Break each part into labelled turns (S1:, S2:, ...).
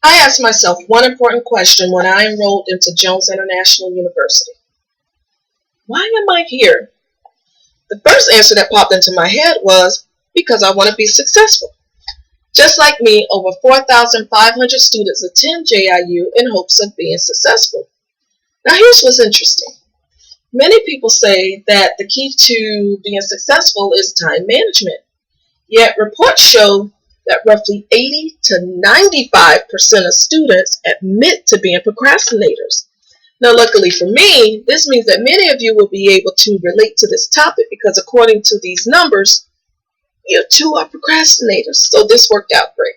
S1: I asked myself one important question when I enrolled into Jones International University. Why am I here? The first answer that popped into my head was because I want to be successful. Just like me, over 4,500 students attend JIU in hopes of being successful. Now here's what's interesting. Many people say that the key to being successful is time management. Yet reports show that roughly 80 to 95% of students admit to being procrastinators. Now, luckily for me, this means that many of you will be able to relate to this topic because according to these numbers, you too are procrastinators. So this worked out great.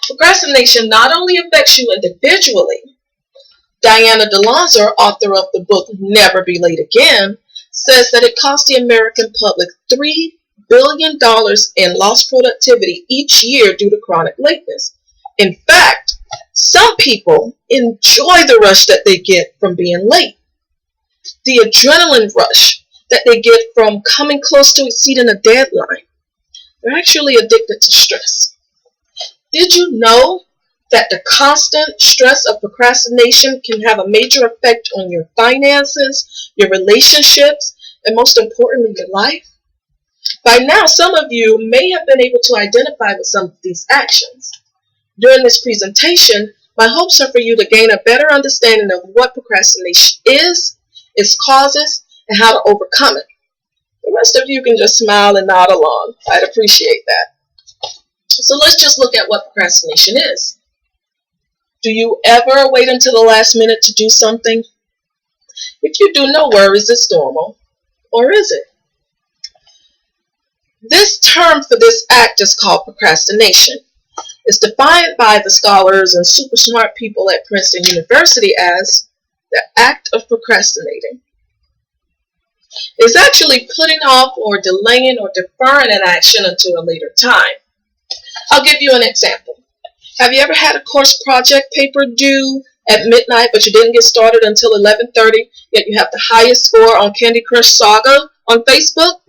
S1: Procrastination not only affects you individually. Diana DeLonzer, author of the book Never Be Late Again, says that it costs the American public $3 billion in lost productivity each year due to chronic lateness. In fact, some people enjoy the rush that they get from being late, the adrenaline rush that they get from coming close to exceeding a deadline. They're actually addicted to stress. Did you know that the constant stress of procrastination can have a major effect on your finances, your relationships, and most importantly, your life? By now, some of you may have been able to identify with some of these actions. During this presentation, my hopes are for you to gain a better understanding of what procrastination is, its causes, and how to overcome it. The rest of you can just smile and nod along. I'd appreciate that. So let's just look at what procrastination is. Do you ever wait until the last minute to do something? If you do, no worries, it's normal. Or is it? This term for this act is called procrastination. It's defined by the scholars and super smart people at Princeton University as the act of procrastinating. It's actually putting off or delaying or deferring an action until a later time. I'll give you an example. Have you ever had a course project paper due at midnight, but you didn't get started until 11:30, yet you have the highest score on Candy Crush Saga on Facebook?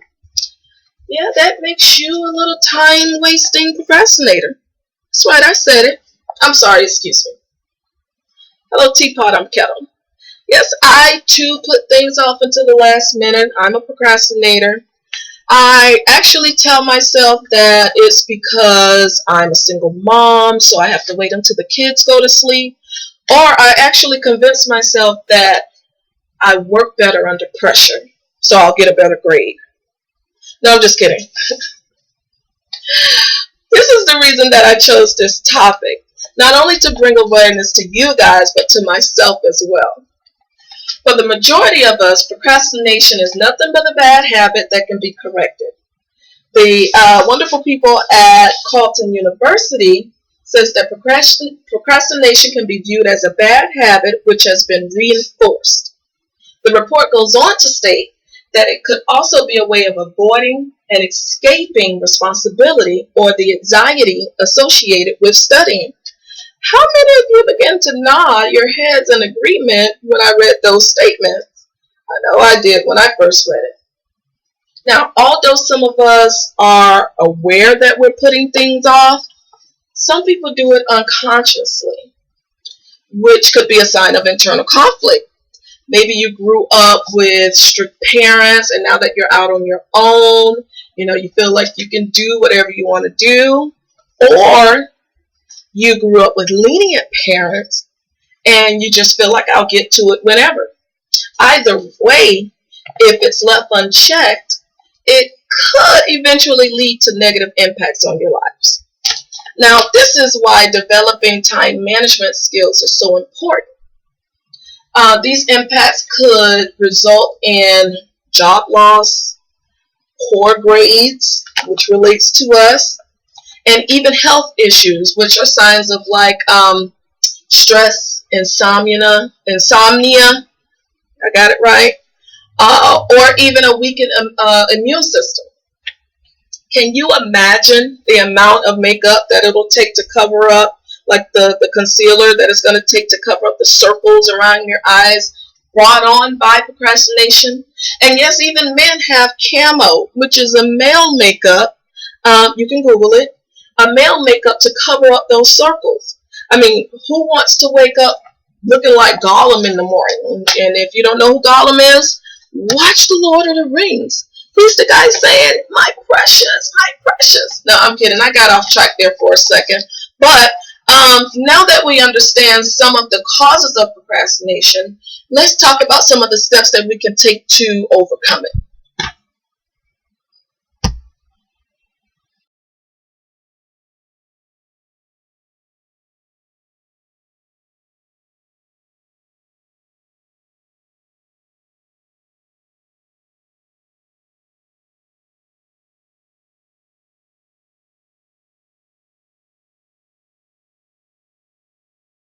S1: Yeah, that makes you a little time-wasting procrastinator. That's right, I said it. I'm sorry, excuse me. Hello, teapot, I'm kettle. Yes, I too put things off until the last minute. I'm a procrastinator. I actually tell myself that it's because I'm a single mom, so I have to wait until the kids go to sleep. Or I actually convince myself that I work better under pressure, so I'll get a better grade. No, I'm just kidding. This is the reason that I chose this topic. Not only to bring awareness to you guys, but to myself as well. For the majority of us, procrastination is nothing but a bad habit that can be corrected. The wonderful people at Carleton University says that procrastination can be viewed as a bad habit which has been reinforced. The report goes on to state that it could also be a way of avoiding and escaping responsibility or the anxiety associated with studying. How many of you began to nod your heads in agreement when I read those statements? I know I did when I first read it. Now, although some of us are aware that we're putting things off, some people do it unconsciously, which could be a sign of internal conflict. Maybe you grew up with strict parents, and now that you're out on your own, you feel like you can do whatever you want to do. Or you grew up with lenient parents, and you just feel like I'll get to it whenever. Either way, if it's left unchecked, it could eventually lead to negative impacts on your lives. Now, this is why developing time management skills are so important. These impacts could result in job loss, poor grades, which relates to us, and even health issues, which are signs of stress, insomnia, I got it right, or even a weakened immune system. Can you imagine the amount of makeup that it'll take to cover up, like the concealer that it's going to take to cover up the circles around your eyes brought on by procrastination? And yes, even men have camo, which is a male makeup. You can Google it. A male makeup to cover up those circles. I mean, who wants to wake up looking like Gollum in the morning? And if you don't know who Gollum is, watch The Lord of the Rings. He's the guy saying, my precious, my precious. No, I'm kidding. I got off track there for a second. But now that we understand some of the causes of procrastination, let's talk about some of the steps that we can take to overcome it.